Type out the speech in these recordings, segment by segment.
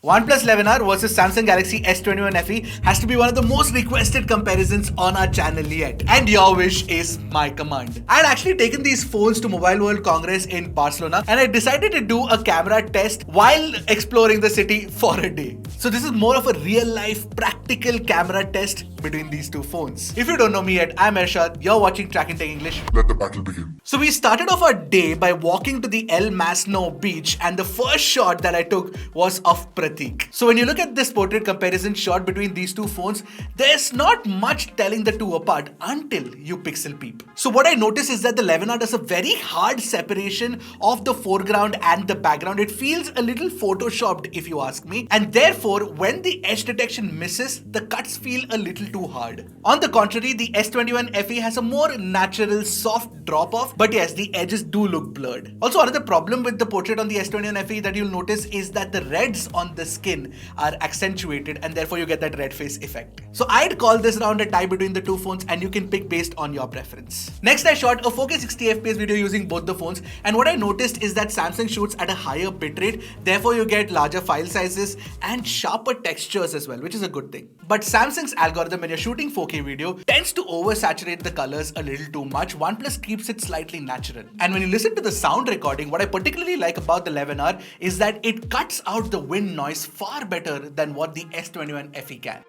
OnePlus 11R versus Samsung Galaxy S21 FE has to be one of the most requested comparisons on our channel yet. And your wish is my command. I had actually taken these phones to Mobile World Congress in Barcelona and I decided to do a camera test while exploring the city for a day. So this is more of a real life practical camera test between these two phones. If you don't know me yet, I'm Ershad, you're watching Trakin English. Let the battle begin. So we started off our day by walking to the Masnou beach and the first shot that I took was of Pratik. So when you look at this portrait comparison shot between these two phones, there's not much telling the two apart until you pixel peep. So what I noticed is that the 11R does a very hard separation of the foreground and the background. It feels a little photoshopped if you ask me, and therefore when the edge detection misses, the cuts feel a little too hard. On the contrary, the S21 FE has a more natural soft drop off, but yes, the edges do look blurred. Also, another problem with the portrait on the S21 FE that you'll notice is that the reds on the skin are accentuated and therefore you get that red face effect. So I'd call this round a tie between the two phones and you can pick based on your preference. Next, I shot a 4K 60fps video using both the phones, and what I noticed is that Samsung shoots at a higher bitrate, therefore you get larger file sizes and sharper textures as well, which is a good thing. But Samsung's algorithm when you're shooting 4K video tends to oversaturate the colors a little too much. OnePlus keeps it slightly natural. And when you listen to the sound recording, what I particularly like about the 11R is that it cuts out the wind noise far better than what the S21 FE can.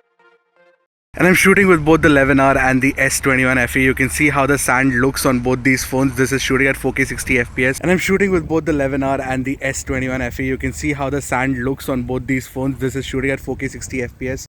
And I'm shooting with both the 11R and the S21 FE. You can see how the sand looks on both these phones. This is shooting at 4K 60fps. And I'm shooting with both the 11R and the S21 FE. You can see how the sand looks on both these phones. This is shooting at 4K 60fps.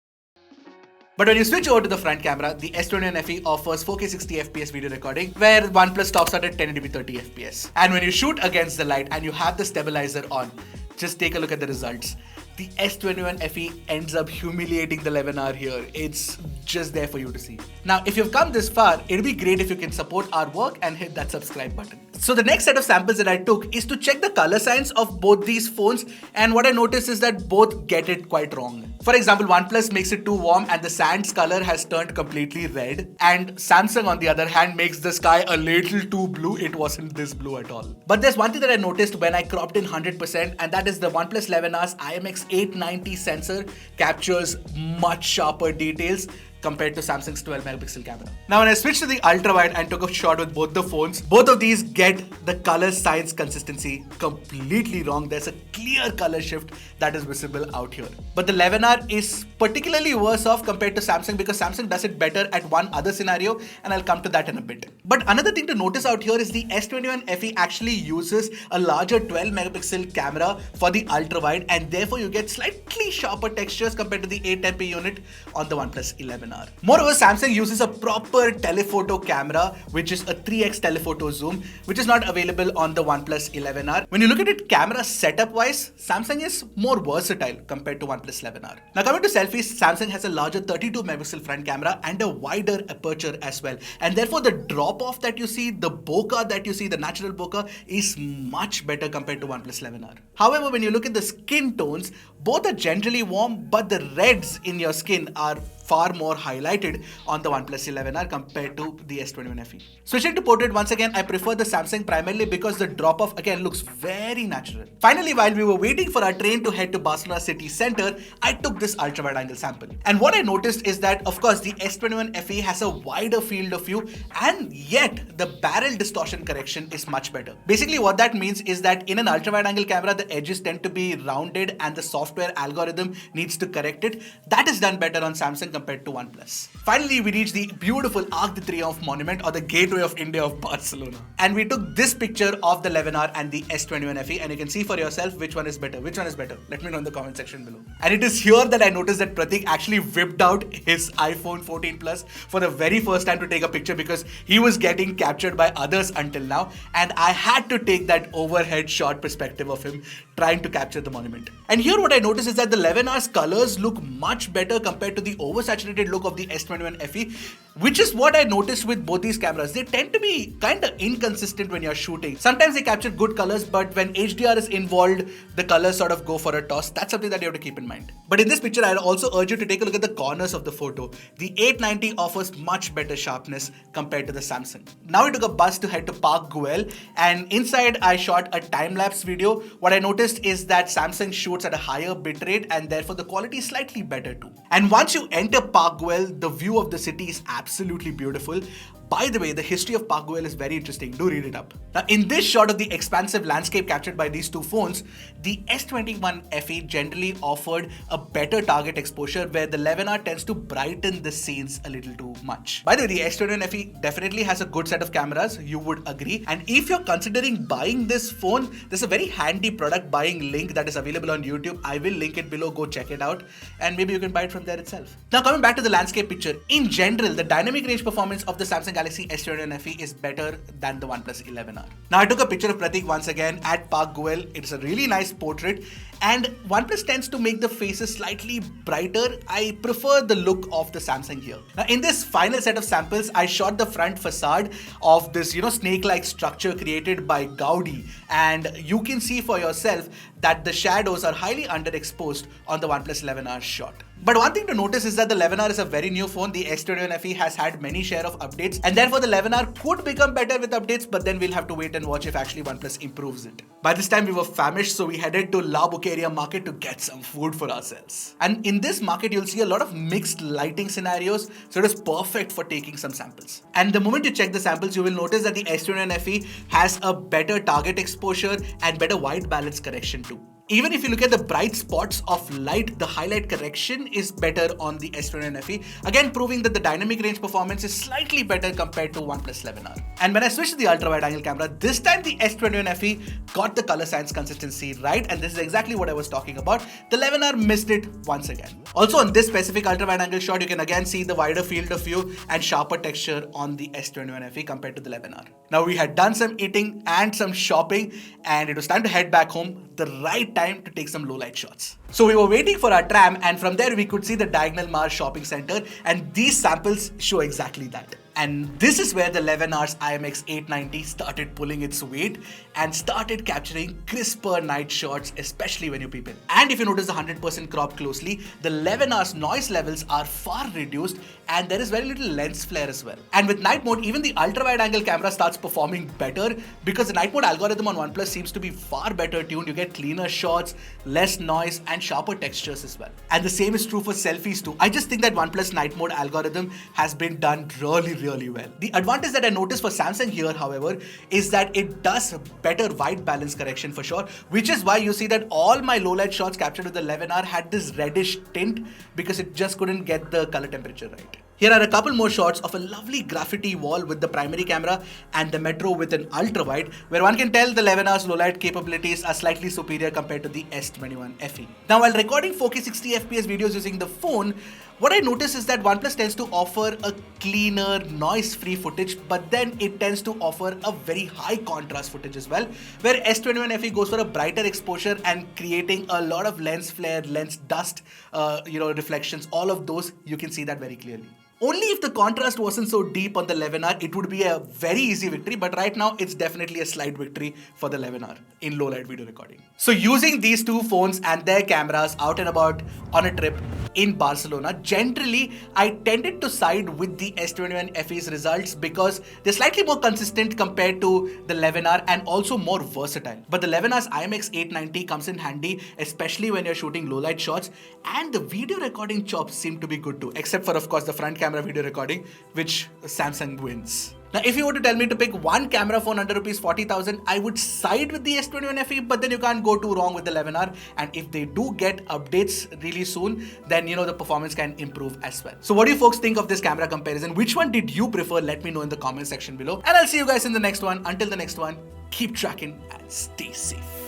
But when you switch over to the front camera, the S21 FE offers 4K 60fps video recording, where OnePlus tops out at 1080p 30fps. And when you shoot against the light and you have the stabilizer on, just take a look at the results. The S21 FE ends up humiliating the 11R here. It's just there for you to see. Now, if you've come this far, it'd be great if you can support our work and hit that subscribe button. So the next set of samples that I took is to check the color science of both these phones, and what I noticed is that both get it quite wrong. For example, OnePlus makes it too warm and the sand's color has turned completely red, and Samsung on the other hand makes the sky a little too blue. It wasn't this blue at all. But there's one thing that I noticed when I cropped in 100%, and that is the OnePlus 11R's IMX 890 sensor captures much sharper details compared to Samsung's 12 megapixel camera. Now when I switched to the ultra wide and took a shot with both the phones, both of these get the color science consistency completely wrong. There's a clear color shift that is visible out here. But the 11R is particularly worse off compared to Samsung because Samsung does it better at one other scenario, and I'll come to that in a bit. But another thing to notice out here is the S21 FE actually uses a larger 12 megapixel camera for the ultra wide, and therefore you get slightly sharper textures compared to the 810p unit on the OnePlus 11R. Moreover, Samsung uses a proper telephoto camera, which is a 3x telephoto zoom, which is not available on the OnePlus 11R. When you look at it camera setup wise, Samsung is more versatile compared to OnePlus 11R. Now coming to selfies, Samsung has a larger 32 megapixel front camera and a wider aperture as well. And therefore the drop off that you see, the bokeh that you see, the natural bokeh is much better compared to OnePlus 11R. However, when you look at the skin tones, both are generally warm, but the reds in your skin are far more highlighted on the OnePlus 11R compared to the S21 FE. Switching to portrait once again, I prefer the Samsung primarily because the drop-off again looks very natural. Finally, while we were waiting for our train to head to Barcelona city center, I took this ultra-wide angle sample. And what I noticed is that, of course, the S21 FE has a wider field of view, and yet the barrel distortion correction is much better. Basically, what that means is that in an ultra-wide angle camera, the edges tend to be rounded and the software algorithm needs to correct it. That is done better on Samsung compared to OnePlus. Finally, we reached the beautiful Arc de Triomphe monument, or the gateway of India of Barcelona. And we took this picture of the 11R and the S21 FE, and you can see for yourself which one is better. Which one is better? Let me know in the comment section below. And it is here that I noticed that Pratik actually whipped out his iPhone 14 Plus for the very first time to take a picture because he was getting captured by others until now, and I had to take that overhead shot perspective of him trying to capture the monument. And here what I noticed is that the 11R's colors look much better compared to the oversaturated look of the S21 FE. which is what I noticed with both these cameras. They tend to be kind of inconsistent when you're shooting. Sometimes they capture good colors, but when HDR is involved, the colors sort of go for a toss. That's something that you have to keep in mind. But in this picture, I'll also urge you to take a look at the corners of the photo. The 890 offers much better sharpness compared to the Samsung. Now we took a bus to head to Park Guell, and inside I shot a time-lapse video. What I noticed is that Samsung shoots at a higher bitrate and therefore the quality is slightly better too. And once you enter Park Guell, the view of the city is absolutely beautiful. By the way, the history of Park Guell is very interesting. Do read it up. Now, in this shot of the expansive landscape captured by these two phones, the S21 FE generally offered a better target exposure where the 11R tends to brighten the scenes a little too much. By the way, the S21 FE definitely has a good set of cameras, you would agree. And if you're considering buying this phone, there's a very handy product buying link that is available on YouTube. I will link it below, go check it out, and maybe you can buy it from there itself. Now, coming back to the landscape picture, in general, the dynamic range performance of the Samsung Galaxy S21 FE is better than the OnePlus 11R. Now, I took a picture of Pratik once again at Park Guell. It's a really nice portrait, and OnePlus tends to make the faces slightly brighter. I prefer the look of the Samsung here. Now, in this final set of samples, I shot the front facade of this, snake-like structure created by Gaudi, and you can see for yourself that the shadows are highly underexposed on the OnePlus 11R shot. But one thing to notice is that the 11R is a very new phone. The S21 FE has had many share of updates, and therefore the 11R could become better with updates, but then we'll have to wait and watch if actually OnePlus improves it. By this time we were famished, so we headed to La Boqueria market to get some food for ourselves. And in this market, you'll see a lot of mixed lighting scenarios, so it is perfect for taking some samples. And the moment you check the samples, you will notice that the S21 FE has a better target exposure and better white balance correction too. Even if you look at the bright spots of light, the highlight correction is better on the S21 FE, again proving that the dynamic range performance is slightly better compared to OnePlus 11R. And when I switched to the ultra-wide angle camera, this time the S21 FE got the color science consistency right, and this is exactly what I was talking about. The 11R missed it once again. Also, on this specific ultra-wide angle shot, you can again see the wider field of view and sharper texture on the S21 FE compared to the 11R. Now, we had done some eating and some shopping, and it was time to head back home. The right time to take some low light shots. So we were waiting for our tram, and from there we could see the Diagonal Mars shopping center, and these samples show exactly that. And this is where the 11R's IMX 890 started pulling its weight and started capturing crisper night shots, especially when you peep in. And if you notice the 100% crop closely, the 11R's noise levels are far reduced and there is very little lens flare as well. And with night mode, even the ultra-wide angle camera starts performing better because the night mode algorithm on OnePlus seems to be far better tuned. You get cleaner shots, less noise, and sharper textures as well. And the same is true for selfies too. I just think that OnePlus night mode algorithm has been done really well. The advantage that I noticed for Samsung here, however, is that it does better white balance correction for sure, which is why you see that all my low light shots captured with the 11R had this reddish tint because it just couldn't get the color temperature right. Here are a couple more shots of a lovely graffiti wall with the primary camera and the metro with an ultra wide, where one can tell the 11R's low light capabilities are slightly superior compared to the S21 FE. Now, while recording 4K 60 FPS videos using the phone, what I notice is that OnePlus tends to offer a cleaner, noise-free footage, but then it tends to offer a very high contrast footage as well, where S21 FE goes for a brighter exposure and creating a lot of lens flare, lens dust, reflections, all of those, you can see that very clearly. Only if the contrast wasn't so deep on the 11R, it would be a very easy victory, but right now it's definitely a slight victory for the 11R in low light video recording. So using these two phones and their cameras out and about on a trip in Barcelona, generally I tended to side with the S21 FE's results because they're slightly more consistent compared to the 11R and also more versatile. But the 11R's IMX 890 comes in handy, especially when you're shooting low light shots, and the video recording chops seem to be good too, except for of course the front camera video recording, which Samsung wins. Now, if you were to tell me to pick one camera phone under rupees 40,000, I would side with the S21 FE, but then you can't go too wrong with the 11R. And if they do get updates really soon, then the performance can improve as well. So what do you folks think of this camera comparison? Which one did you prefer? Let me know in the comment section below. And I'll see you guys in the next one. Until the next one, keep tracking and stay safe.